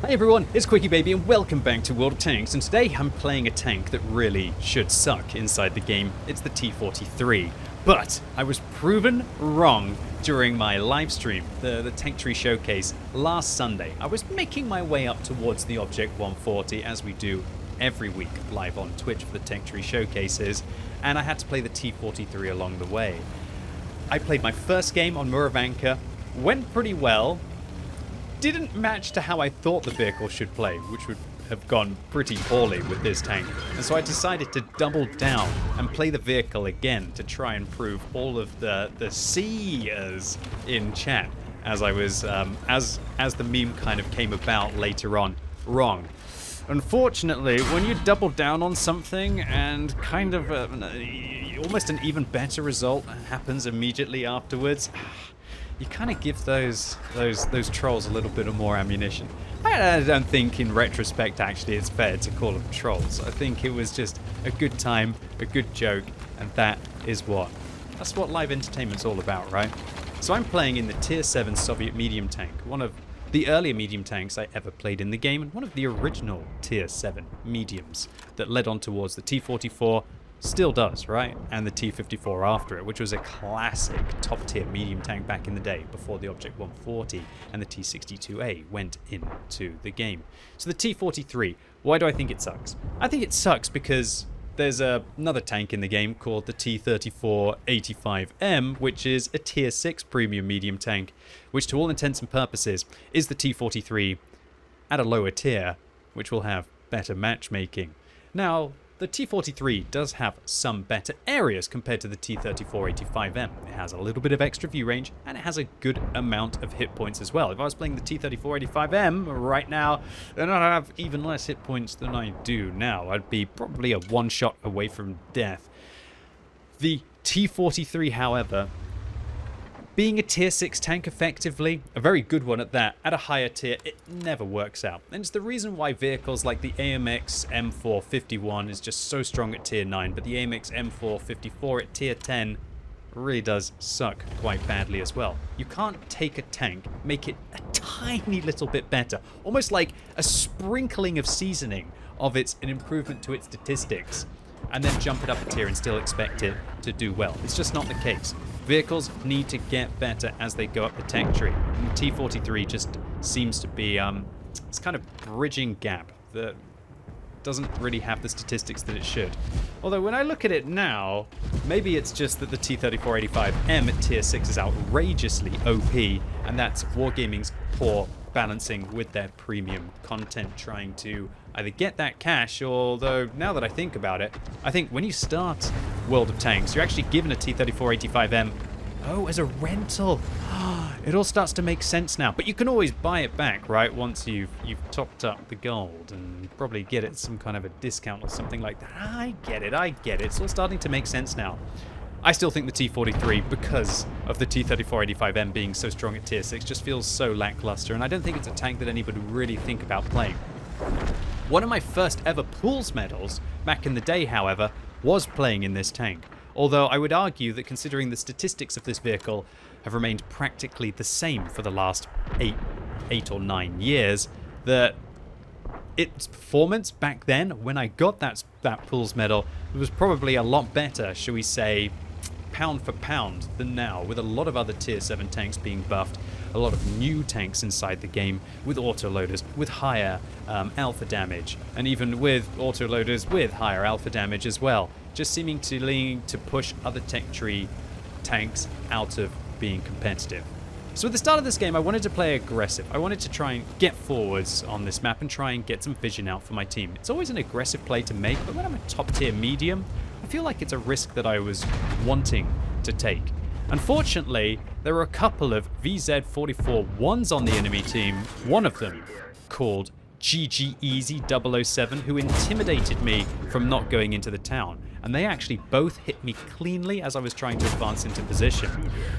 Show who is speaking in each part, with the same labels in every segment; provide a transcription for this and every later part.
Speaker 1: Hi everyone, it's QuickyBaby and welcome back to World of Tanks, and today I'm playing a tank that really should suck inside the game. It's the T-43. But I was proven wrong during my live stream, the Tank Tree Showcase last Sunday. I was making my way up towards the Object 140 as we do every week live on Twitch for the Tank Tree Showcases, and I had to play the T-43 along the way. I played my first game on Muravanka, went pretty well. Didn't match to how I thought the vehicle should play, which would have gone pretty poorly with this tank. And so I decided to double down and play the vehicle again to try and prove all of the C's in chat as I was, as the meme kind of came about later on, wrong. Unfortunately, when you double down on something and kind of almost an even better result happens immediately afterwards, you kind of give those trolls a little bit of more ammunition. I don't think in retrospect actually it's fair to call them trolls. I think it was just a good time, a good joke, and that's what live entertainment's all about, right? So I'm playing in the Tier 7 Soviet medium tank, one of the earlier medium tanks I ever played in the game, and one of the original Tier 7 mediums that led on towards the T-44, still does, right? And the T-54 after it, which was a classic top-tier medium tank back in the day, before the Object 140 and the T-62A went into the game. So the T-43, why do I think it sucks? I think it sucks because there's another tank in the game called the T-34-85M, which is a Tier 6 premium medium tank, which to all intents and purposes is the T-43 at a lower tier, which will have better matchmaking. Now, the T-43 does have some better areas compared to the T-34-85M. It has a little bit of extra view range, and it has a good amount of hit points as well. If I was playing the T-34-85M right now, then I'd have even less hit points than I do now. I'd be probably a one-shot away from death. The T-43, however, being a Tier 6 tank effectively, a very good one at that, at a higher tier, it never works out. And it's the reason why vehicles like the AMX M451 is just so strong at Tier 9, but the AMX M454 at Tier 10 really does suck quite badly as well. You can't take a tank, make it a tiny little bit better, almost like a sprinkling of seasoning of an improvement to its statistics, and then jump it up a tier and still expect it to do well. It's just not the case. Vehicles need to get better as they go up the tech tree. And the T-43 just seems to be it's kind of bridging gap that doesn't really have the statistics that it should. Although when I look at it now, maybe it's just that the T-34-85M at Tier 6 is outrageously OP, and that's Wargaming's poor balancing with their premium content, trying to either get that cash, although now that I think about it, I think when you start World of Tanks, you're actually given a T-34-85M, as a rental. It all starts to make sense now, but you can always buy it back, right, once you've topped up the gold and probably get it some kind of a discount or something like that. I get it, it's all starting to make sense now. I still think the T-43, because of the T-34-85M being so strong at Tier 6, just feels so lackluster, and I don't think it's a tank that anybody would really think about playing. One of my first ever pools medals back in the day, however, was playing in this tank, although I would argue that considering the statistics of this vehicle have remained practically the same for the last 8 or 9 years, that its performance back then, when I got that pools medal, was probably a lot better, shall we say, pound for pound than now, with a lot of other Tier 7 tanks being buffed, a lot of new tanks inside the game with autoloaders with higher alpha damage, and even with autoloaders with higher alpha damage as well, just seeming to lean to push other tech tree tanks out of being competitive. So at the start of this game, I wanted to play aggressive. I wanted to try and get forwards on this map and try and get some vision out for my team. It's always an aggressive play to make, but when I'm a top tier medium, I feel like it's a risk that I was wanting to take. Unfortunately, there were a couple of VZ-44-1s on the enemy team, one of them called GG Easy 007, who intimidated me from not going into the town. and they actually both hit me cleanly as I was trying to advance into position.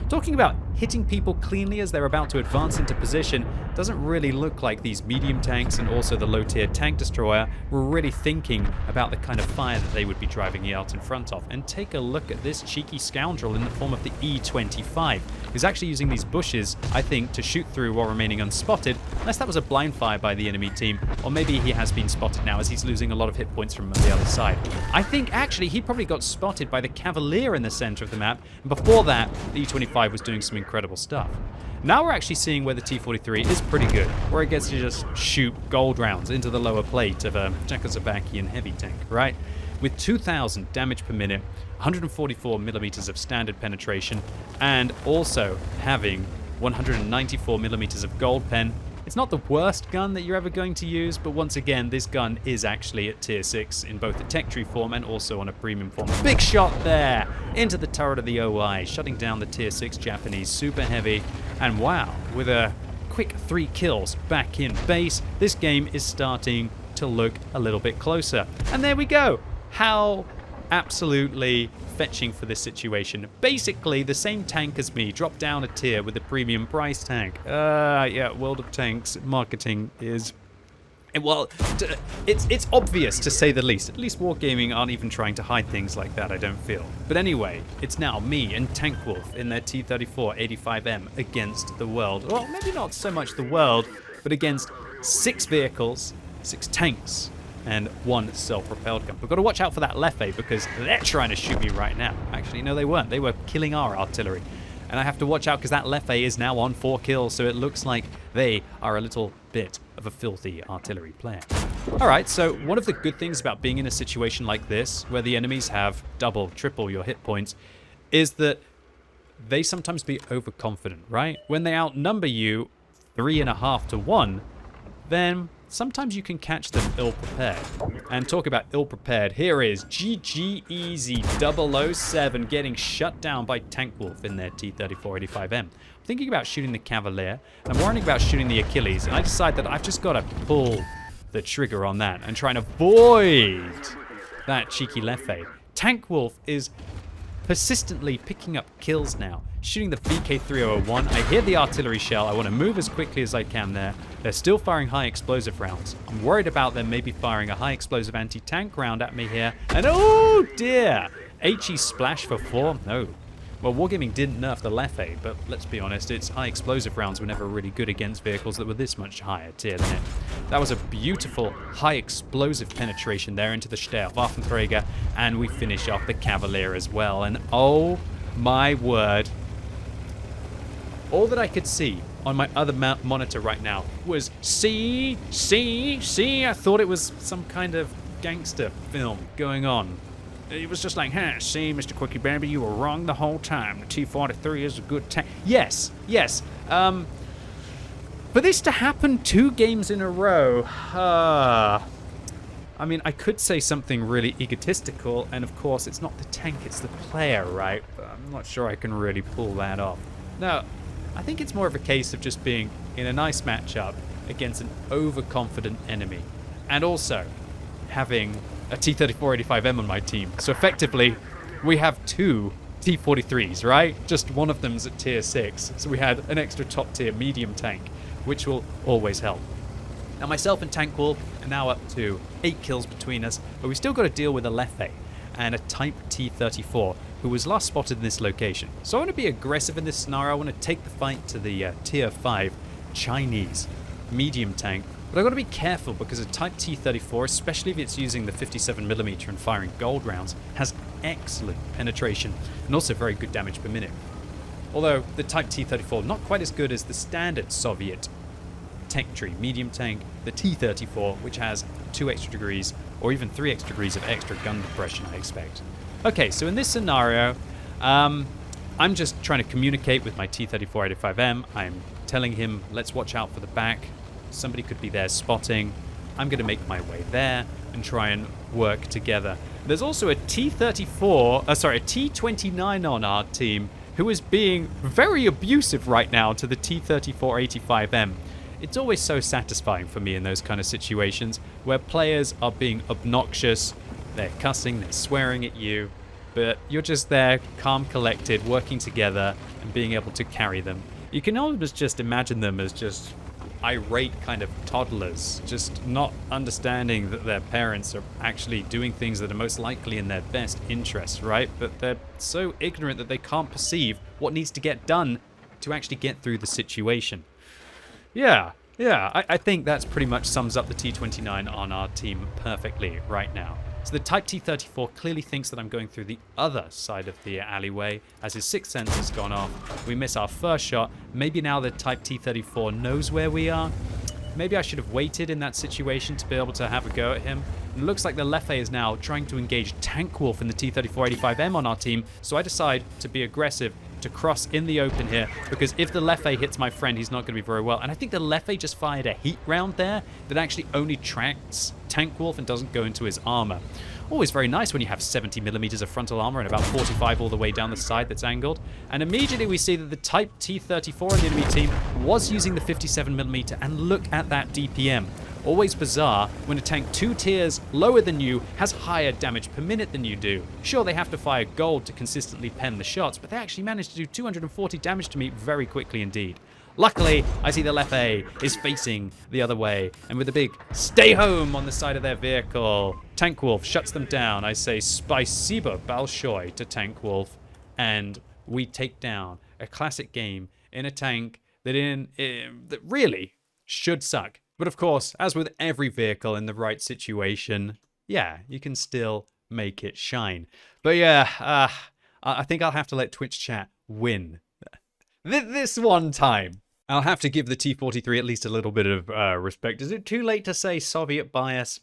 Speaker 1: Talking about hitting people cleanly as they're about to advance into position doesn't really look like these medium tanks and also the low-tier tank destroyer were really thinking about the kind of fire that they would be driving you out in front of. And take a look at this cheeky scoundrel in the form of the E25, who's actually using these bushes, I think, to shoot through while remaining unspotted, unless that was a blind fire by the enemy team, or maybe he has been spotted now as he's losing a lot of hit points from the other side. I think actually he probably got spotted by the Cavalier in the center of the map, and before that the E25 was doing some incredible stuff. Now we're actually seeing where the T43 is pretty good, where it gets to just shoot gold rounds into the lower plate of a Czechoslovakian heavy tank, right? With 2,000 damage per minute, 144 millimeters of standard penetration, and also having 194 millimeters of gold pen. It's not the worst gun that you're ever going to use, but once again, this gun is actually at tier 6 in both the tech tree form and also on a premium form. Big shot there into the turret of the OI, shutting down the tier 6 Japanese super heavy. And wow, with a quick 3 kills back in base, this game is starting to look a little bit closer. And there we go. How absolutely fetching for this situation. Basically, the same tank as me dropped down a tier with a premium price tank. Yeah, World of Tanks marketing is... Well, it's obvious to say the least. At least Wargaming aren't even trying to hide things like that, I don't feel. But anyway, it's now me and Tank Wolf in their T-34 85M against the world. Well, maybe not so much the world, but against 6 vehicles, 6 tanks, and 1 self-propelled gun. We've got to watch out for that Leffe because they're trying to shoot me right now. Actually, no, they weren't. They were killing our artillery. And I have to watch out because that Leffe is now on 4 kills, so it looks like they are a little bit of a filthy artillery player. Alright, so one of the good things about being in a situation like this, where the enemies have double, triple your hit points, is that they sometimes be overconfident, right? When they outnumber you 3.5 to 1, then sometimes you can catch them ill-prepared. And talk about ill-prepared, here is GG Easy 007 getting shut down by Tank Wolf in their T-34 85M. I'm thinking about shooting the Cavalier, and I'm worrying about shooting the Achilles, and I decide that I've just got to pull the trigger on that and try and avoid that cheeky Leffe. Tank Wolf is persistently picking up kills now, shooting the VK301. I hear the artillery shell. I want to move as quickly as I can there. They're still firing high explosive rounds. I'm worried about them maybe firing a high explosive anti-tank round at me here. And oh dear! HE splash for 4? No. Well, Wargaming didn't nerf the Leffe, but let's be honest, its high explosive rounds were never really good against vehicles that were this much higher tier than it. That was a beautiful high explosive penetration there into the Waffenträger, and we finish off the Cavalier as well. And oh my word, all that I could see on my other monitor right now was see. I thought it was some kind of gangster film going on. It was just like, see, Mr. QuickyBaby, you were wrong the whole time. The T-43 is a good tank. Yes. For this to happen 2 games in a row, I mean, I could say something really egotistical, and of course, it's not the tank, it's the player, right? But I'm not sure I can really pull that off. No, I think it's more of a case of just being in a nice matchup against an overconfident enemy, and also having a T-34 85M on my team. So effectively, we have 2 T-43s, right? Just one of them's at tier 6. So we had an extra top tier medium tank, which will always help. Now myself and Tank Wolf are now up to 8 kills between us, but we still got to deal with a Leffe and a Type T-34, who was last spotted in this location. So I want to be aggressive in this scenario. I want to take the fight to the tier 5 Chinese medium tank. But I've got to be careful because a Type T-34, especially if it's using the 57mm and firing gold rounds, has excellent penetration and also very good damage per minute. Although the Type T-34 not quite as good as the standard Soviet tech tree medium tank, the T-34, which has 2 extra degrees or even 3 extra degrees of extra gun depression, I expect. Okay, so in this scenario, I'm just trying to communicate with my T-34 85M. I'm telling him, let's watch out for the back. Somebody could be there spotting. I'm going to make my way there and try and work together. There's also a T-29 on our team who is being very abusive right now to the T-34 85M. It's always so satisfying for me in those kind of situations where players are being obnoxious They're cussing, they're swearing at you, but you're just there, calm, collected, working together and being able to carry them. You can almost just imagine them as just irate kind of toddlers, just not understanding that their parents are actually doing things that are most likely in their best interest, right? But they're so ignorant that they can't perceive what needs to get done to actually get through the situation. Yeah, I think that's pretty much sums up the T29 on our team perfectly right now. So the Type T34 clearly thinks that I'm going through the other side of the alleyway, as his sixth sense has gone off. We miss our first shot. Maybe now the Type T34 knows where we are. Maybe I should have waited in that situation to be able to have a go at him. It looks like the Leffe is now trying to engage Tank Wolf in the T3485M on our team, so I decide to be aggressive, to cross in the open here, because if the Leffe hits my friend, he's not going to be very well. And I think the Leffe just fired a heat round there that actually only tracks Tank Wolf and doesn't go into his armor. Always very nice when you have 70 millimeters of frontal armor and about 45 all the way down the side that's angled. And immediately we see that the Type T34 on the enemy team was using the 57 millimeter, and look at that DPM. Always bizarre when a tank 2 tiers lower than you has higher damage per minute than you do. Sure, they have to fire gold to consistently pen the shots, but they actually managed to do 240 damage to me very quickly indeed. Luckily, I see the Leffe is facing the other way, and with a big stay home on the side of their vehicle, Tank Wolf shuts them down. I say Spasiba Balshoi to Tank Wolf, and we take down a classic game in a tank that that really should suck. But of course, as with every vehicle in the right situation, yeah, you can still make it shine. But yeah, I think I'll have to let Twitch chat win. This one time. I'll have to give the T43 at least a little bit of respect. Is it too late to say Soviet bias?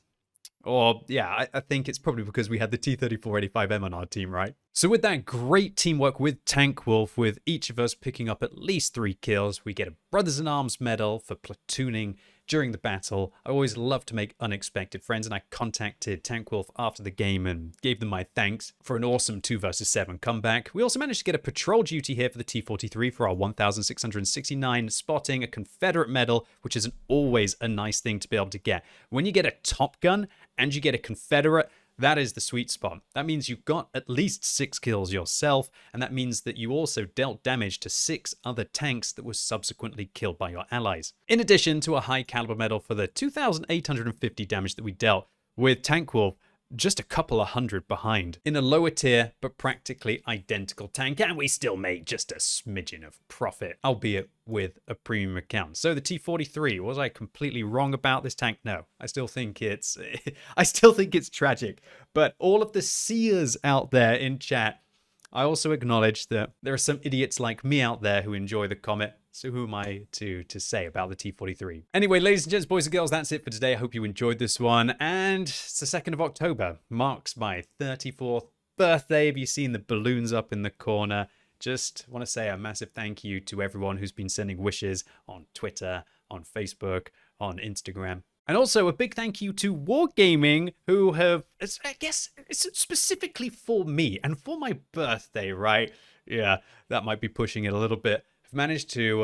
Speaker 1: Or, yeah, I think it's probably because we had the T3485M on our team, right? So with that great teamwork with Tank Wolf, with each of us picking up at least 3 kills, we get a Brothers in Arms medal for platooning during the battle. I always love to make unexpected friends, and I contacted Tank Wolf after the game and gave them my thanks for an awesome 2 versus 7 comeback. We also managed to get a patrol duty here for the T43 for our 1,669 spotting, a Confederate medal, which is always a nice thing to be able to get. When you get a Top Gun and you get a Confederate, that is the sweet spot. That means you got at least 6 kills yourself, and that means that you also dealt damage to 6 other tanks that were subsequently killed by your allies. In addition to a high caliber medal for the 2,850 damage that we dealt, with Tank Wolf just a couple of hundred behind in a lower tier but practically identical tank, and we still made just a smidgen of profit, albeit with a premium account. So the T43, was I completely wrong about this tank? No, I still think it's tragic. But all of the seers out there in chat, I also acknowledge that there are some idiots like me out there who enjoy the comet. So who am I to say about the T43? Anyway, ladies and gents, boys and girls, that's it for today. I hope you enjoyed this one. And it's the 2nd of October. Marks my 34th birthday. Have you seen the balloons up in the corner? Just want to say a massive thank you to everyone who's been sending wishes on Twitter, on Facebook, on Instagram. And also a big thank you to Wargaming, who have, I guess, it's specifically for me and for my birthday, right? Yeah, that might be pushing it a little bit. Managed to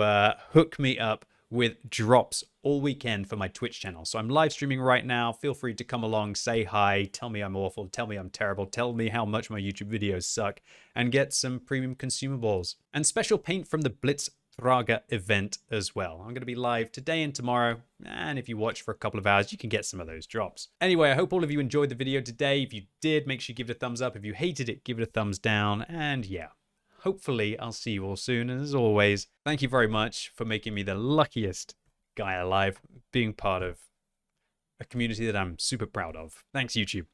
Speaker 1: hook me up with drops all weekend for my Twitch channel. So I'm live streaming right now. Feel free to come along, say hi, tell me I'm awful, tell me I'm terrible, tell me how much my YouTube videos suck, and get some premium consumables. And special paint from the Blitz Traga event as well. I'm going to be live today and tomorrow, and if you watch for a couple of hours, you can get some of those drops. Anyway, I hope all of you enjoyed the video today. If you did, make sure you give it a thumbs up. If you hated it, give it a thumbs down, and yeah. Hopefully, I'll see you all soon. And as always, thank you very much for making me the luckiest guy alive, being part of a community that I'm super proud of. Thanks, YouTube.